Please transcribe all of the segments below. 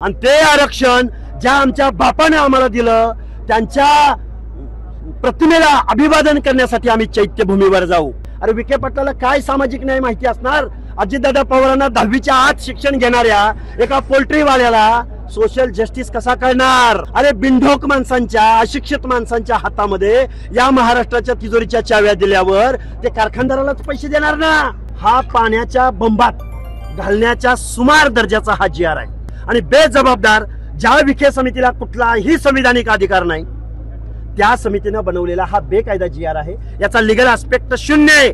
आणि ते आरक्षण ज्या आमच्या बापाने आम्हाला दिलं त्यांच्या प्रतिमेला अभिवादन करण्यासाठी आम्ही चैत्यभूमीवर जाऊ। अरे विखे पाटलाला काय सामाजिक न्याय माहिती असणार? अजितदादा पवारांना 10वीच्या आत शिक्षण घेणाऱ्या एका पोल्ट्रीवाल्याला सोशल जस्टिस कसा कळणार? अरे बिनढोक माणसांच्या, अशिक्षित माणसांच्या हातामध्ये या महाराष्ट्राच्या तिजोरीच्या चाव्या दिल्यावर ते कारखानदारालाच पैसे देणार ना? हा पाण्याच्या बंबात घालण्याच्या सुमार दर्जाचा हा GR आहे आणि बेजबाबदार ज्या विखे समितीला कुठलाही संविधानिक अधिकार नाही त्या समितीने बनवलेला हा बेकायदा GR आहे। याचा लीगल एस्पेक्ट शून्य आहे।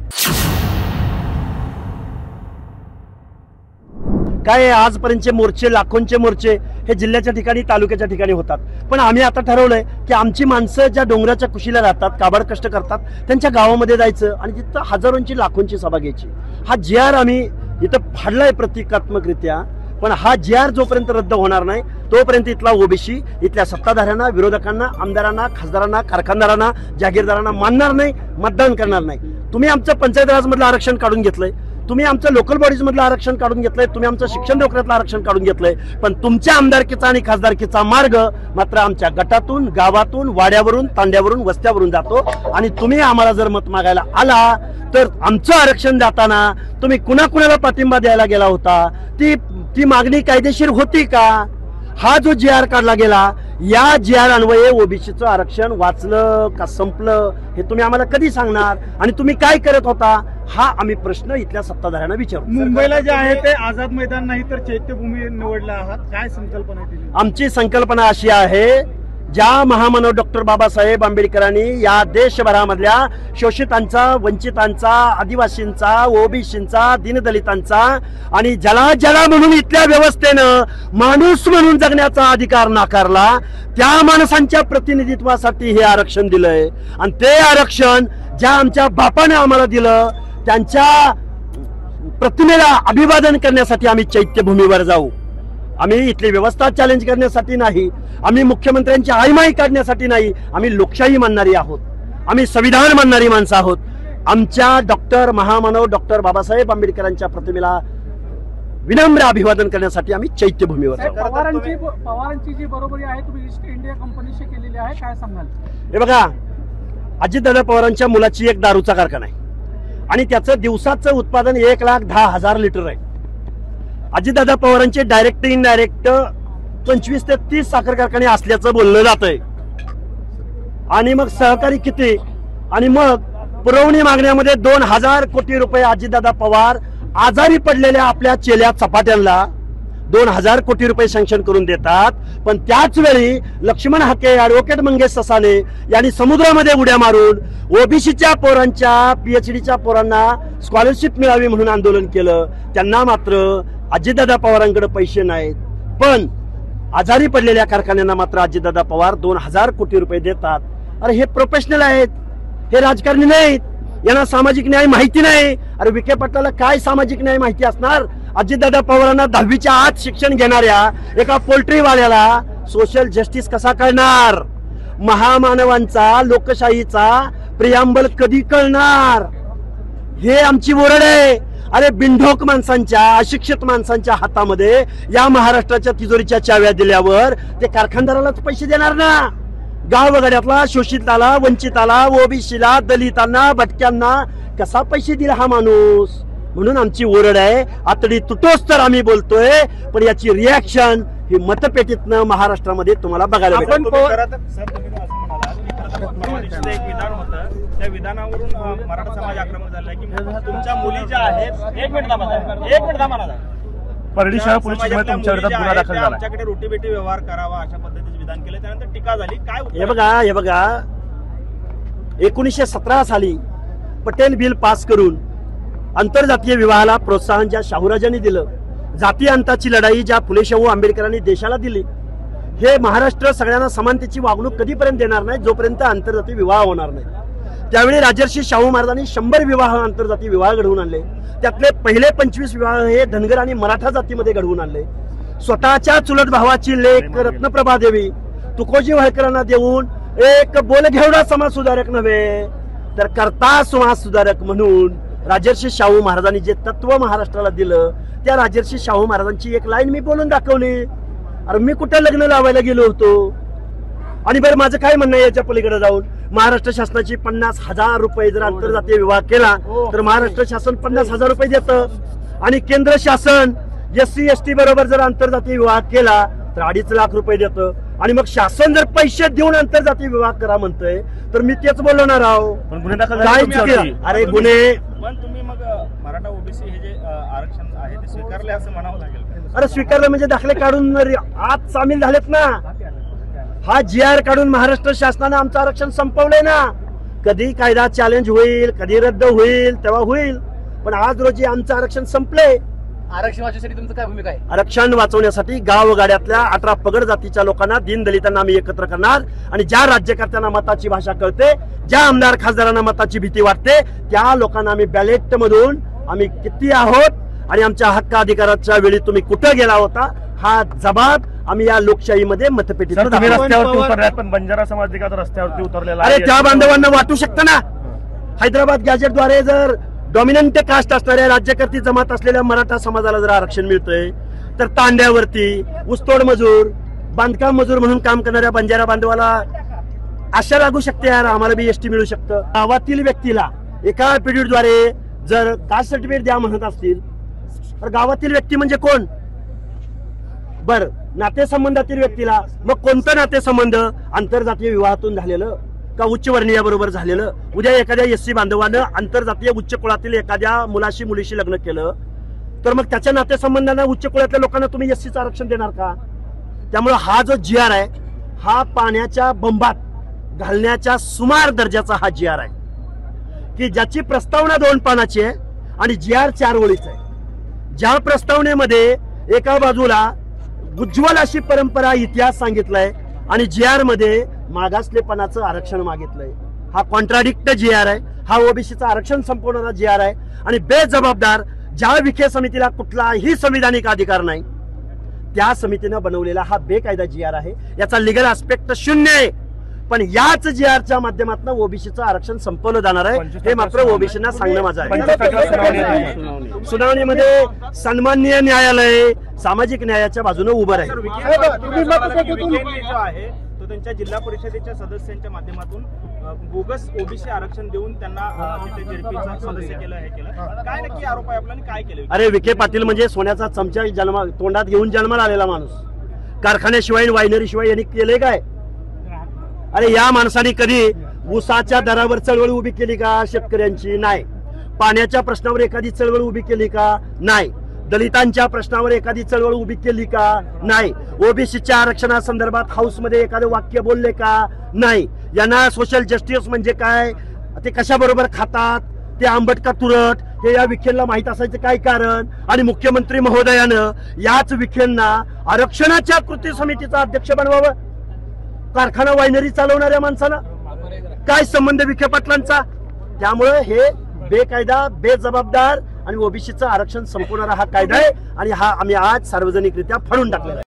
काय आजपर्यंतचे मोर्चे, लाखोंचे मोर्चे हे जिल्ह्याच्या ठिकाणी, तालुक्याच्या ठिकाणी होतात, पण आम्ही आता ठरवलंय की आमची माणसं ज्या डोंगराच्या कुशीला राहतात, काबाड कष्ट करतात, त्यांच्या गावामध्ये जायचं आणि तिथं हजारोंची, लाखोंची सभा घ्यायची। हा GR आम्ही इथं फाडलाय प्रतिकात्मकरित्या, पण हा GR जोपर्यंत रद्द होणार नाही तोपर्यंत इथला ओबीसी इथल्या सत्ताधाऱ्यांना, विरोधकांना, आमदारांना, खासदारांना, कारखानदारांना, जागीरदारांना मानणार नाही, मतदान करणार नाही। तुम्ही आमचं पंचायत राज मधलं आरक्षण काढून घेतलंय, तुम्ही आमचं लोकल बॉडीज मधलं आरक्षण काढून घेतलंय, तुम्ही आमचं शिक्षण नोकऱ्यातलं आरक्षण काढून घेतलंय, पण तुमच्या आमदारकीचा आणि खासदारकीचा मार्ग मात्र आमच्या गटातून, गावातून, वाड्यावरून, तांड्यावरून, वस्त्यावरून जातो। आणि तुम्ही आम्हाला जर मत मागायला आला तर आमचं आरक्षण जाताना तुम्ही कुणाकुणाला पाठिंबा द्यायला गेला होता, ती मागणी कायदेशीर होती का? हा जो GR काढला गेला, या GR अन्वये ओबीसीचं आरक्षण वाचलं का संपलं हे तुम्ही आम्हाला कधी सांगणार? आणि तुम्ही काय करत होता हा आम्ही प्रश्न इथल्या सत्ताधाऱ्यांना विचारू। मुंबईला जे आहे ते आझाद मैदान नाही तर चैत्यभूमी निवडला आहात, काय संकल्पना आहे? आमची संकल्पना अशी आहे, ज्या महामानव डॉक्टर बाबासाहेब आंबेडकरांनी या देशभरामधल्या शोषितांचा, वंचितांचा, आदिवासींचा, ओबीसींचा, दीनदलितांचा आणि ज्याला म्हणून इथल्या व्यवस्थेनं माणूस म्हणून जगण्याचा अधिकार नाकारला, त्या माणसांच्या प्रतिनिधित्वासाठी हे आरक्षण दिलंय। आणि ते आरक्षण ज्या आमच्या बापाने आम्हाला दिलं त्यांच्या प्रतिमेला अभिवादन करण्यासाठी आम्ही चैत्यभूमीवर जाऊ। आम्ही इथली व्यवस्था चॅलेंज करण्यासाठी नाही, आम्ही मुख्यमंत्र्यांची आयमाई काढण्यासाठी नाही, आम्ही लोकशाही मानणारी आहोत, आम्ही संविधान मानणारी माणसं आहोत। आमच्या महामानव डॉक्टर बाबासाहेब आंबेडकरांच्या प्रतिमेला विनम्र अभिवादन करण्यासाठी आम्ही चैत्यभूमीवर जाऊ। पवारांची जी बरोबरी आहे तुम्ही ईस्ट इंडिया कंपनीशी केलेली आहे, काय सांगाल? हे बघा, अजितदादा पवारांच्या मुलाची एक दारूचा कारखाना आहे आणि त्याचं दिवसाचं उत्पादन 1,10,000 लिटर आहे। अजितदादा पवारांचे डायरेक्ट इनडायरेक्ट 25 ते 30 साखर कारखाने असल्याचं बोललं जातंय आणि मग सहकारी किती? आणि मग पुरवणी मागण्यामध्ये 2,000 कोटी रुपये अजितदादा पवार आजारी पडलेल्या आपल्या चेल्या चपाट्यांना 2,000 कोटी रुपये सँक्शन करून देतात, पण त्याच वेळी लक्ष्मण हाके, ॲडव्होकेट मंगेश ससाने यांनी समुद्रामध्ये उड्या मारून ओबीसीच्या पोरांच्या, PhDच्या पोरांना स्कॉलरशिप मिळावी म्हणून आंदोलन केलं। त्यांना मात्र अजितदादा पवारांकडे पैसे नाहीत, पण आजारी पडलेल्या कारखान्यांना मात्र अजितदादा पवार 2,000 कोटी रुपये देतात। अरे हे प्रोफेशनल आहेत, हे राजकारणी नाहीत, यांना सामाजिक न्याय माहिती नाही। अरे विखे पाटलाला काय सामाजिक न्याय माहिती असणार? अजितदादा पवारांना 10वीच्या आत शिक्षण घेणाऱ्या एका पोल्ट्रीवाल्याला सोशल जस्टिस कसा कळणार? महामानवांचा, लोकशाहीचा प्रियांबल कधी कळणार? हे आमची ओरड आहे। अरे बिनढोक माणसांच्या, अशिक्षित माणसांच्या हातामध्ये या महाराष्ट्राच्या तिजोरीच्या चाव्या दिल्यावर ते कारखानदारालाच पैसे देणार ना? गावगाड्यातला, शोषिताला, वंचिताला, ओबीसीला, दलितांना, भटक्यांना कसा पैसे दिला हा माणूस? म्हणून आमची ओरड आहे। आतडी तुटोस तर आम्ही बोलतोय, पण याची रिॲक्शन ही मतपेटीतनं महाराष्ट्रामध्ये तुम्हाला बघायला भेटेल। एक विधान होतं, त्या विधानावरून मराठा समाज आक्रमक झालाय की तुमच्या मुली ज्या आहेत, एक मिनिट थांबा, परडी शहर पोलीस स्टेशनमध्ये तुमच्या विरोधात गुन्हा दाखल झाला, आमच्याकडे रोटीबेटी व्यवहार करावा अशा पद्धतीचे विधान केले, त्यानंतर टीका झाली। काय हे बघा 1917 साली पटेल बिल पास करून आंतरजातीय विवाहाला प्रोत्साहन ज्या शाहूराजांनी दिलं, जाती अंताची लढाई ज्या फुले शाहू आंबेडकरांनी देशाला दिली, हे महाराष्ट्र सगळ्यांना समानतेची वागणूक कधीपर्यंत देणार नाही जोपर्यंत आंतरजातीय विवाह होणार नाही। त्यावेळी राजर्षी शाहू महाराजांनी 100 विवाह, आंतरजातीय विवाह घडवून आणले। त्यातले पहिले 25 विवाह हे धनगर आणि मराठा जातीमध्ये घडवून आणले। स्वतःच्या चुलत भावाची लेक रत्नप्रभा देवी तुकोजी होळकरांना देऊन एक बोलघेवडा समाज सुधारक नव्हे तर कर्ता समाज सुधारक म्हणून राजर्षी शाहू महाराजांनी जे तत्व महाराष्ट्राला दिलं, त्या राजर्षी शाहू महाराजांची एक लाईन मी बोलून दाखवली अरे मी कुठे लग्न लावायला गेलो होतो? आणि बरं माझं काय म्हणणं आहे याच्या पलीकडे जाऊन, महाराष्ट्र शासनाची 50,000 रुपये जर आंतरजातीय विवाह केला तर महाराष्ट्र शासन 50,000 रुपये देतं, आणि केंद्र शासन SC ST बरोबर जर आंतरजातीय विवाह केला तर 2.5 लाख रुपये देतं. आणि मग शासन जर पैसे देऊन आंतरजातीय विवाह करा म्हणतंय तर मी तेच बोलवणार आहो. पण गुन्हे दाखल काय झाले तुमच्यावरती. चुकी? अरे गुन्हे, पण तुम्ही मग मराठा ओबीसी हे जे आरक्षण आहे ते स्वीकारले असं म्हणावं लागेल. अरे स्वीकारलं म्हणजे दाखले काढून आत सामील झालेत ना. हा GR काढून महाराष्ट्र शासनाने आमचं आरक्षण संपवलंय ना. कधी कायदा चॅलेंज होईल, कधी रद्द होईल तेव्हा होईल, पण आज रोजी आमचं आरक्षण संपलंय. आरक्षण वाचवण्यासाठी तुमचं काय भूमिका आहे? आरक्षण वाचवण्यासाठी गावगाड्यातल्या 18 पगड जातीच्या लोकांना, दीनदलितांना आम्ही एकत्र करणार, आणि ज्या राज्यकर्त्यांना मताची भाषा कळते, ज्या आमदार खासदारांना मताची भीती वाटते, त्या लोकांना आम्ही बॅलेट मधून आम्ही किती आहोत आणि आमच्या हक्क अधिकाराच्या वेळी तुम्ही कुठं गेला होता हा जबाब आम्ही या लोकशाहीमध्ये मतपेटीत सर, तुम्ही दाखवू. रस्त्यावरती उतरलात, पण बंजारा समाज देखील रस्त्यावरती उतरलेला अरे आहे. त्या बांधवांना वाटू शकतं ना. हैदराबाद गॅजेटद्वारे जर डॉमिनंट कास्ट असणाऱ्या राज्यकर्ती जमात असलेल्या मराठा समाजाला जर आरक्षण मिळतंय, तर तांड्यावरती ऊसतोड मजूर, बांधकाम मजूर म्हणून काम करणाऱ्या बंजारा बांधवाला आशा लागू शकते यार आम्हाला बी ST मिळू शकतं. गावातील व्यक्तीला एका पिढीद्वारे जर कास्ट सर्टिफिकेट द्या म्हणत असतील तर गावातील व्यक्ती म्हणजे कोण? बर, नातेसंबंधातील व्यक्तीला मग कोणतं नातेसंबंध? आंतरजातीय विवाहातून झालेलं का उच्च वर्णीयाबरोबर झालेलं? उद्या एखाद्या SC बांधवानं आंतरजातीय उच्च कुळातील एखाद्या मुलीशी लग्न केलं तर मग त्याच्या नातेसंबंधांना उच्च कुळातल्या लोकांना तुम्ही SCचं आरक्षण देणार का? त्यामुळे हा जो GR आहे हा पाण्याच्या बंबात घालण्याच्या सुमार दर्जाचा हा GR आहे, की ज्याची प्रस्तावना 2 पानाची आहे आणि GR 4 ओळीचा आहे. ज्या प्रस्तावनेमध्ये एका बाजूला उज्ज्वल अशी परंपरा, इतिहास सांगितलाय आणि GR मध्ये मागासलेपणाचं आरक्षण मागितलंय. हा कॉन्ट्राडिक्ट GR आहे. हा ओबीसीचं आरक्षण संपवणारा GR आहे आणि बेजबाबदार, ज्या विखे समितीला कुठलाही संविधानिक अधिकार नाही त्या समितीनं बनवलेला हा बेकायदा GR आहे. याचा लिगल आस्पेक्ट 0 आहे, पण याच GRच्या माध्यमातून ओबीसीचं आरक्षण संपवलं जाणार आहे हे मात्र ओबीसींना सांगणं माझं आहे. सुनावणीमध्ये सन्माननीय न्यायालय सामाजिक न्यायाच्या बाजूने उभं राहील. जो आहे तो त्यांच्या जिल्हा परिषदेच्या सदस्यांच्या माध्यमातून बोगस ओबीसी आरक्षण देऊन त्यांना तिथे जेडपीचा सदस्य केलं, हे केलं. काय नक्की आरोप आहे आपल्याला, काय केलं? अरे विखे पाटील म्हणजे सोन्याचा चमचा तोंडात घेऊन जन्माला आलेला माणूस. कारखान्याशिवाय वायनरी शिवाय यांनी केले काय? अरे या माणसाने कधी ऊसाच्या दरावर चळवळ उभी केली का? शेतकऱ्यांची नाही. पाण्याच्या प्रश्नावर एखादी चळवळ उभी केली का? नाही. दलितांच्या प्रश्नावर एखादी चळवळ उभी केली का? नाही. ओबीसीच्या आरक्षणासंदर्भात हाऊसमध्ये एखादं वाक्य बोलले का? नाही. यांना सोशल जस्टिस म्हणजे काय, ते कशा बरोबर खातात, ते आंबट का तुरट, हे या विखेंना माहित असायचं काय कारण? आणि मुख्यमंत्री महोदयानं याच विखेंना आरक्षणाच्या कृती समितीचा अध्यक्ष बनवावं. कारखाना वायनरी चालवणाऱ्या माणसाला काय संबंध विखे पाटलांचा? त्यामुळे हे बेकायदा, बेजबाबदार आणि ओबीसीचं आरक्षण संपवणारा हा कायदा आहे आणि हा आम्ही आज सार्वजनिकरित्या फाडून टाकलेला आहे.